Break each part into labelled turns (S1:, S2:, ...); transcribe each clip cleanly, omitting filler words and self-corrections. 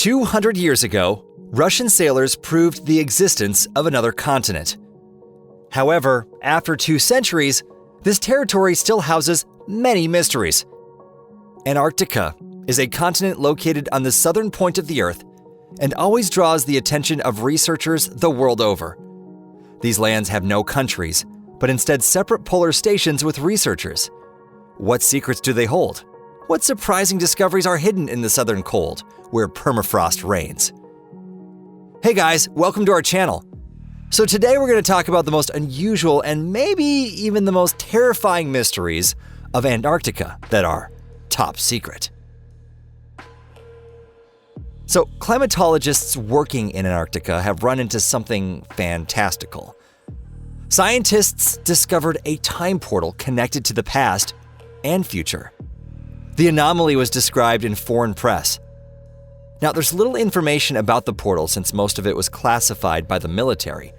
S1: 200 years ago, Russian sailors proved the existence of another continent. However, after 2 centuries, this territory still houses many mysteries. Antarctica is a continent located on the southern point of the Earth and always draws the attention of researchers the world over. These lands have no countries, but instead separate polar stations with researchers. What secrets do they hold? What surprising discoveries are hidden in the southern cold, where permafrost reigns? Hey guys, welcome to our channel. So today we're going to talk about the most unusual and maybe even the most terrifying mysteries of Antarctica that are top secret. So climatologists working in Antarctica have run into something fantastical. Scientists discovered a time portal connected to the past and future. The anomaly was described in foreign press. Now, there's little information about the portal since most of it was classified by the military.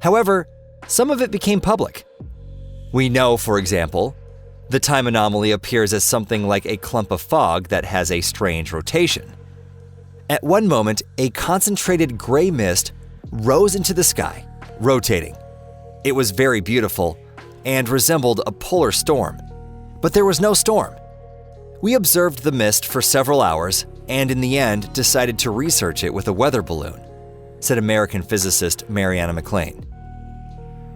S1: However, some of it became public. We know, for example, the time anomaly appears as something like a clump of fog that has a strange rotation. At one moment, a concentrated gray mist rose into the sky, rotating. It was very beautiful and resembled a polar storm, but there was no storm. We observed the mist for several hours and in the end decided to research it with a weather balloon, said American physicist Mariana McLean.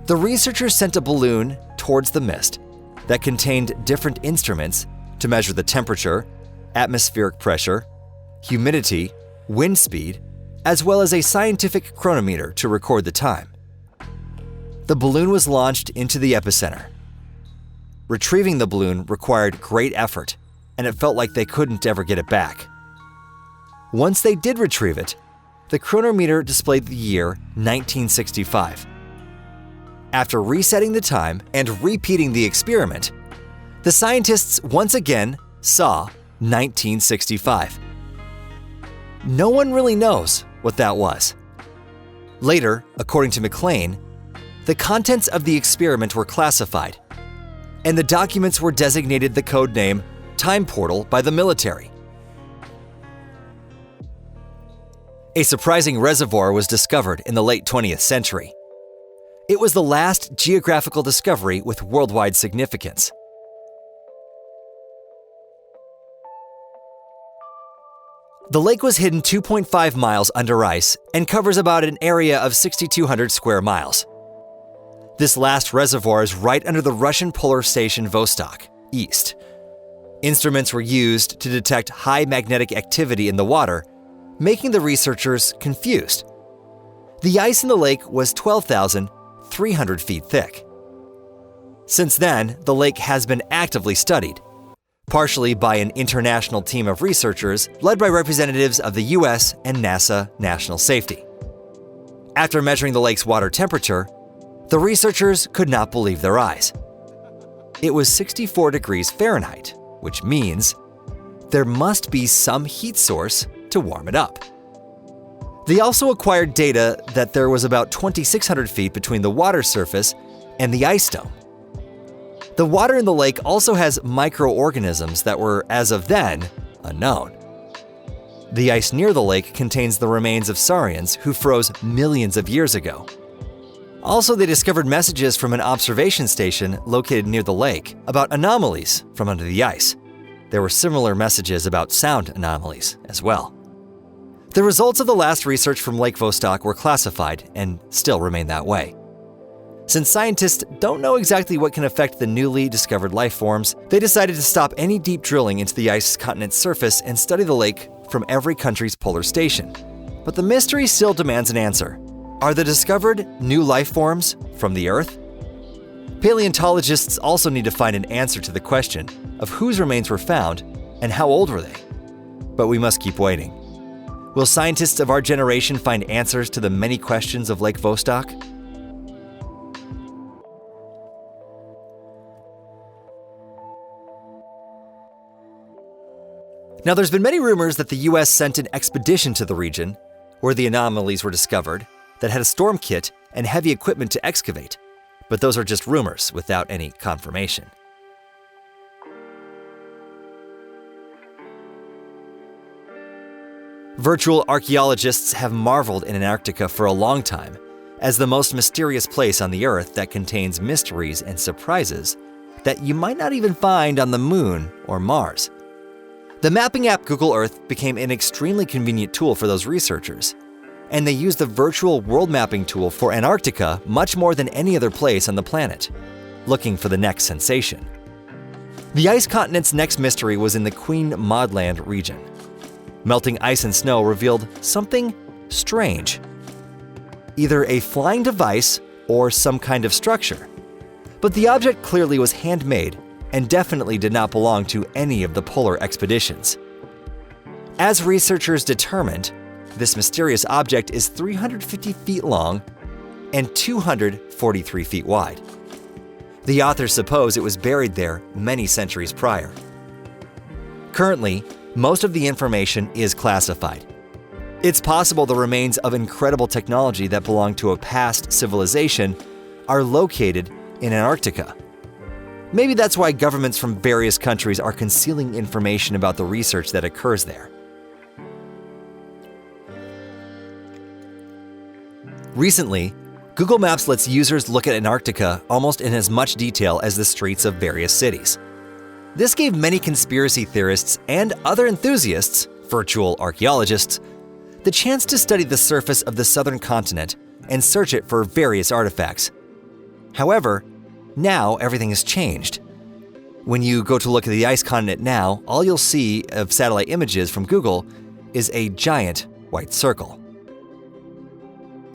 S1: The researchers sent a balloon towards the mist that contained different instruments to measure the temperature, atmospheric pressure, humidity, wind speed, as well as a scientific chronometer to record the time. The balloon was launched into the epicenter. Retrieving the balloon required great effort, and it felt like they couldn't ever get it back. Once they did retrieve it, the chronometer displayed the year 1965. After resetting the time and repeating the experiment, the scientists once again saw 1965. No one really knows what that was. Later, according to McLean, the contents of the experiment were classified, and the documents were designated the code name Time Portal by the military. A surprising reservoir was discovered in the late 20th century. It was the last geographical discovery with worldwide significance. The lake was hidden 2.5 miles under ice and covers about an area of 6,200 square miles. This last reservoir is right under the Russian polar station Vostok, east. Instruments were used to detect high magnetic activity in the water, making the researchers confused. The ice in the lake was 12,300 feet thick. Since then, the lake has been actively studied, partially by an international team of researchers led by representatives of the US and NASA National Safety. After measuring the lake's water temperature, the researchers could not believe their eyes. It was 64 degrees Fahrenheit, which means there must be some heat source to warm it up. They also acquired data that there was about 2,600 feet between the water surface and the ice dome. The water in the lake also has microorganisms that were, as of then, unknown. The ice near the lake contains the remains of saurians who froze millions of years ago. Also, they discovered messages from an observation station located near the lake about anomalies from under the ice. There were similar messages about sound anomalies as well. The results of the last research from Lake Vostok were classified and still remain that way. Since scientists don't know exactly what can affect the newly discovered life forms, they decided to stop any deep drilling into the ice continent's surface and study the lake from every country's polar station. But the mystery still demands an answer. Are the discovered new life forms from the Earth? Paleontologists also need to find an answer to the question of whose remains were found and how old were they? But we must keep waiting. Will scientists of our generation find answers to the many questions of Lake Vostok? Now, there's been many rumors that the US sent an expedition to the region where the anomalies were discovered that had a storm kit and heavy equipment to excavate, but those are just rumors without any confirmation. Virtual archaeologists have marveled in Antarctica for a long time as the most mysterious place on the Earth that contains mysteries and surprises that you might not even find on the Moon or Mars. The mapping app Google Earth became an extremely convenient tool for those researchers, and they use the virtual world mapping tool for Antarctica much more than any other place on the planet, looking for the next sensation. The ice continent's next mystery was in the Queen Maudland region. Melting ice and snow revealed something strange. Either a flying device or some kind of structure. But the object clearly was handmade and definitely did not belong to any of the polar expeditions. As researchers determined, this mysterious object is 350 feet long and 243 feet wide. The authors suppose it was buried there many centuries prior. Currently, most of the information is classified. It's possible the remains of incredible technology that belong to a past civilization are located in Antarctica. Maybe that's why governments from various countries are concealing information about the research that occurs there. Recently, Google Maps lets users look at Antarctica almost in as much detail as the streets of various cities. This gave many conspiracy theorists and other enthusiasts, virtual archaeologists, the chance to study the surface of the southern continent and search it for various artifacts. However, now everything has changed. When you go to look at the ice continent now, all you'll see of satellite images from Google is a giant white circle.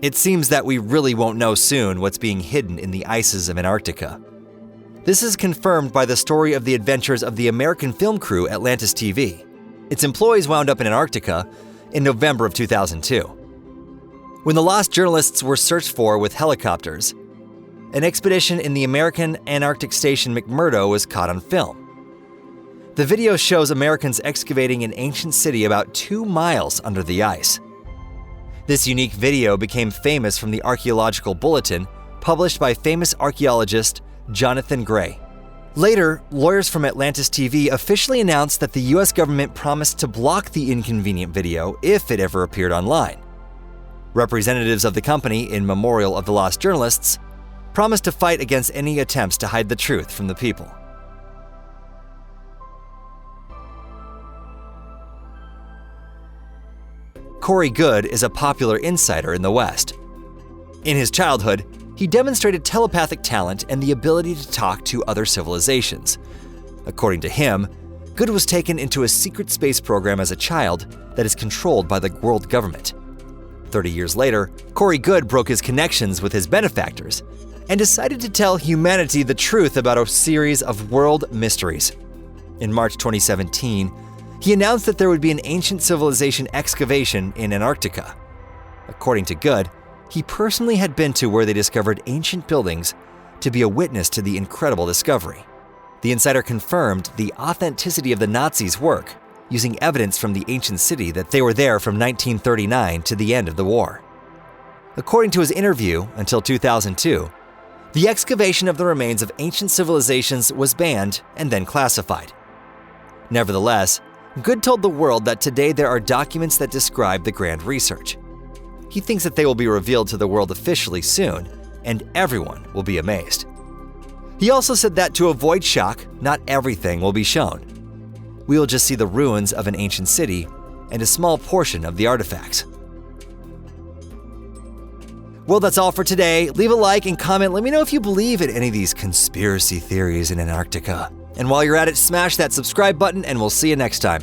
S1: It seems that we really won't know soon what's being hidden in the ices of Antarctica. This is confirmed by the story of the adventures of the American film crew Atlantis TV. Its employees wound up in Antarctica in November of 2002. When the lost journalists were searched for with helicopters, an expedition in the American Antarctic station McMurdo was caught on film. The video shows Americans excavating an ancient city about 2 miles under the ice. This unique video became famous from the archaeological bulletin published by famous archaeologist Jonathan Gray. Later, lawyers from Atlantis TV officially announced that the US government promised to block the inconvenient video if it ever appeared online. Representatives of the company, in memorial of the lost journalists, promised to fight against any attempts to hide the truth from the people. Corey Goode is a popular insider in the West. In his childhood, he demonstrated telepathic talent and the ability to talk to other civilizations. According to him, Goode was taken into a secret space program as a child that is controlled by the world government. 30 years later, Corey Goode broke his connections with his benefactors and decided to tell humanity the truth about a series of world mysteries. In March 2017, he announced that there would be an ancient civilization excavation in Antarctica. According to Goode, he personally had been to where they discovered ancient buildings to be a witness to the incredible discovery. The insider confirmed the authenticity of the Nazis' work, using evidence from the ancient city that they were there from 1939 to the end of the war. According to his interview, until 2002, the excavation of the remains of ancient civilizations was banned and then classified. Nevertheless, Goode told the world that today there are documents that describe the grand research. He thinks that they will be revealed to the world officially soon, and everyone will be amazed. He also said that to avoid shock, not everything will be shown. We will just see the ruins of an ancient city and a small portion of the artifacts. Well, that's all for today. Leave a like and comment. Let me know if you believe in any of these conspiracy theories in Antarctica. And while you're at it, smash that subscribe button and we'll see you next time.